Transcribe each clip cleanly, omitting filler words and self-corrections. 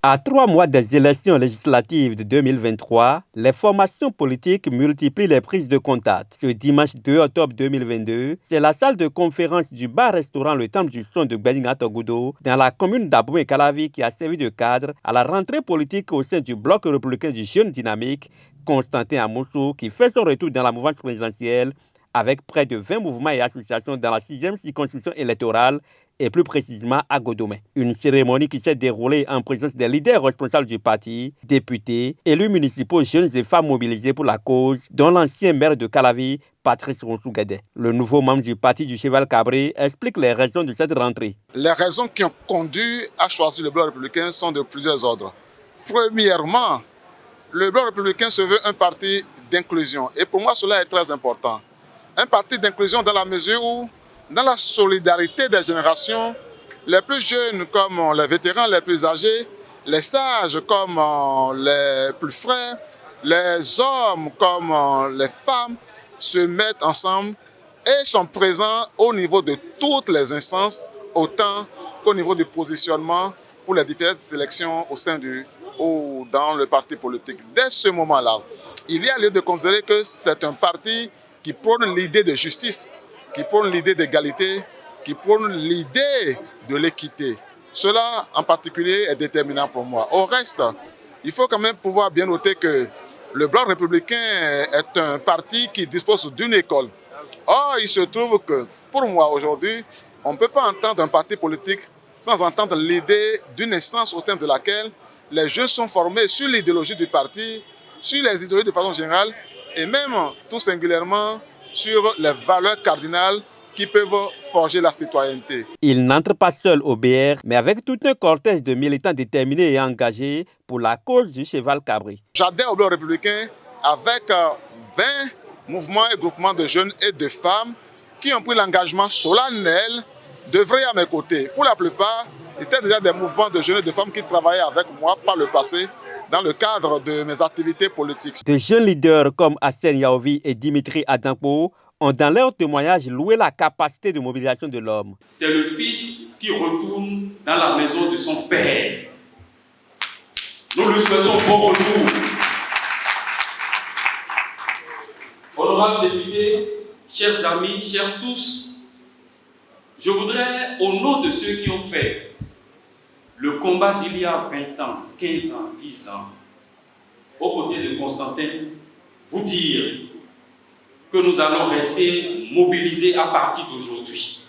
À 3 mois des élections législatives de 2023, les formations politiques multiplient les prises de contact. Ce dimanche 2 octobre 2022, c'est la salle de conférence du bar-restaurant Le Temple du Son de Gbadinga-Togodo, dans la commune d'Abomey-Calavi, qui a servi de cadre à la rentrée politique au sein du bloc républicain du Jeune Dynamique, Constantin Amoussou, qui fait son retour dans la mouvance présidentielle avec près de 20 mouvements et associations dans la 6e circonscription électorale et plus précisément à Godomé. Une cérémonie qui s'est déroulée en présence des leaders responsables du parti, députés, élus municipaux, jeunes et femmes mobilisés pour la cause, dont l'ancien maire de Calavi, Patrice Ronsou-Guédé. Le nouveau membre du parti du Cheval Cabré explique les raisons de cette rentrée. Les raisons qui ont conduit à choisir le bloc républicain sont de plusieurs ordres. Premièrement, le bloc républicain se veut un parti d'inclusion et pour moi cela est très important. Un parti d'inclusion dans la mesure où, dans la solidarité des générations, les plus jeunes comme les vétérans, les plus âgés, les sages comme les plus frais, les hommes comme les femmes se mettent ensemble et sont présents au niveau de toutes les instances, autant qu'au niveau du positionnement pour les différentes élections au sein ou dans le parti politique. Dès ce moment-là, il y a lieu de considérer que c'est un parti qui prône l'idée de justice, qui prône l'idée d'égalité, qui prône l'idée de l'équité. Cela, en particulier, est déterminant pour moi. Au reste, il faut quand même pouvoir bien noter que le bloc républicain est un parti qui dispose d'une école. Or, il se trouve que, pour moi, aujourd'hui, on ne peut pas entendre un parti politique sans entendre l'idée d'une instance au sein de laquelle les jeunes sont formés sur l'idéologie du parti, sur les idéologies de façon générale, et même, tout singulièrement, sur les valeurs cardinales qui peuvent forger la citoyenneté. Il n'entre pas seul au BR, mais avec tout un cortège de militants déterminés et engagés pour la cause du Cheval Cabré. J'adhère au bloc républicain avec 20 mouvements et groupements de jeunes et de femmes qui ont pris l'engagement solennel d'œuvrer à mes côtés. Pour la plupart, c'était déjà des mouvements de jeunes et de femmes qui travaillaient avec moi par le passé dans le cadre de mes activités politiques. De jeunes leaders comme Hassan Yaovi et Dimitri Adampo ont dans leur témoignage loué la capacité de mobilisation de l'homme. C'est le fils qui retourne dans la maison de son père. Nous lui souhaitons bon retour. Honorables députés, chers amis, chers tous, je voudrais, au nom de ceux qui ont fait le combat d'il y a 20 ans, 15 ans, 10 ans, aux côtés de Constantin, vous dire que nous allons rester mobilisés à partir d'aujourd'hui.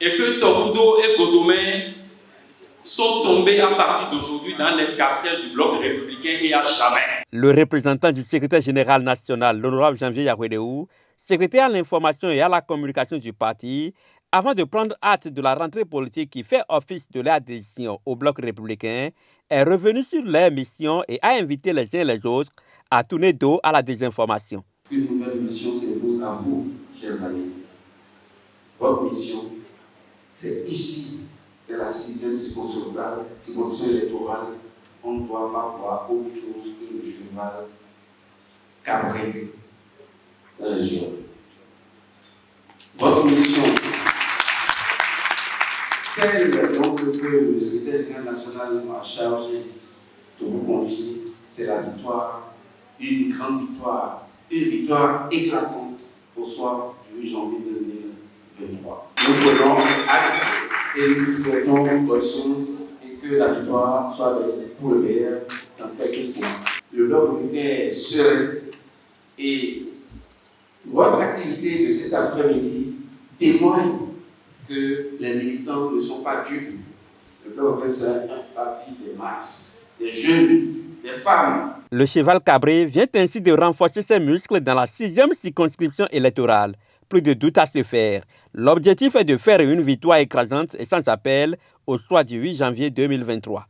Et que Togodo et Godomé sont tombés à partir d'aujourd'hui dans l'escarcelle du bloc républicain et à jamais. Le représentant du secrétaire général national, l'honorable Janvier Yahwedéou, secrétaire à l'information et à la communication du parti, avant de prendre acte de la rentrée politique qui fait office de l'adhésion au bloc républicain, est revenu sur leur mission et a invité les uns et les autres à tourner dos à la désinformation. Une nouvelle mission s'impose à vous, chers amis. Votre mission, c'est ici, dans la 6e circonscription électorale, on ne doit pas voir autre chose que le cheval cabré dans la région. Votre mission, celle donc que le secrétaire général national m'a chargé de vous confier, c'est la victoire, une grande victoire, une victoire éclatante au soir du 8 janvier 2023. Nous prenons acte et nous souhaitons bonne chance et que la victoire soit pour le meilleur dans quelques points. Le bloc républicain est serein et votre activité de cet après-midi témoigne que les militants ne sont pas dupes. Le bloc républicain, c'est un parti des masses, des jeunes, des femmes. Le Cheval Cabré vient ainsi de renforcer ses muscles dans la 6e circonscription électorale. Plus de doute à se faire. L'objectif est de faire une victoire écrasante et sans appel au soir du 8 janvier 2023.